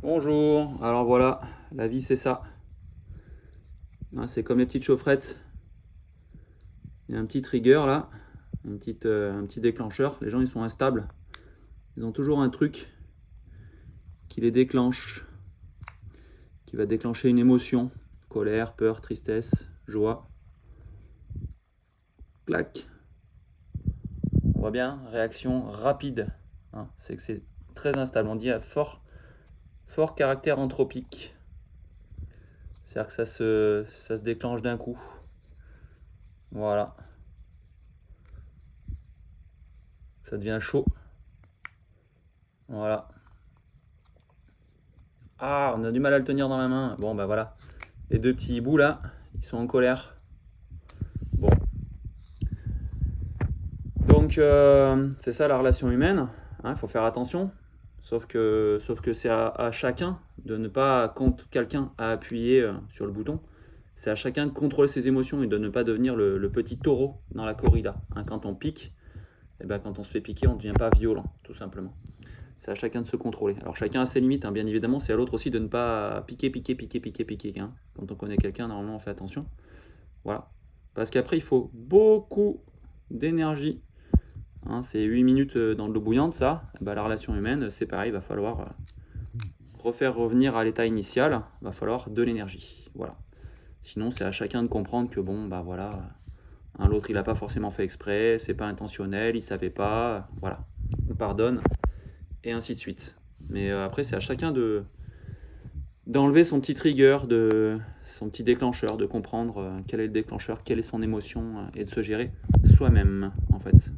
Bonjour, alors voilà, la vie c'est ça. C'est comme les petites chaufferettes. Il y a un petit trigger là, un petit déclencheur. Les gens ils sont instables. Ils ont toujours un truc qui les déclenche, qui va déclencher une émotion. Colère, peur, tristesse, joie. Clac. On voit bien, réaction rapide. C'est que c'est très instable. On dit à fort caractère anthropique. C'est-à-dire que ça se déclenche d'un coup. Voilà. Ça devient chaud. Voilà. Ah, on a du mal à le tenir dans la main. Bon, bah voilà. Les deux petits hiboux là, ils sont en colère. Bon. Donc, c'est ça la relation humaine. Il faut faire attention. Sauf que c'est à chacun de ne pas, quand quelqu'un a appuyé sur le bouton, c'est à chacun de contrôler ses émotions et de ne pas devenir le petit taureau dans la corrida. Quand on pique, et ben, quand on se fait piquer, on ne devient pas violent, tout simplement. C'est à chacun de se contrôler. Alors chacun a ses limites, bien évidemment. C'est à l'autre aussi de ne pas piquer. Quand on connaît quelqu'un, normalement, on fait attention. Voilà. Parce qu'après, il faut beaucoup d'énergie. C'est 8 minutes dans de l'eau bouillante, ça. La relation humaine, c'est pareil. Il va falloir refaire revenir à l'état initial. Il va falloir de l'énergie. Voilà. Sinon, c'est à chacun de comprendre que, bon, bah voilà, l'autre, il n'a pas forcément fait exprès. C'est pas intentionnel. Il savait pas. Voilà. On pardonne. Et ainsi de suite. Mais après, c'est à chacun d'enlever son petit trigger, son petit déclencheur, de comprendre quel est le déclencheur, quelle est son émotion, et de se gérer soi-même, en fait.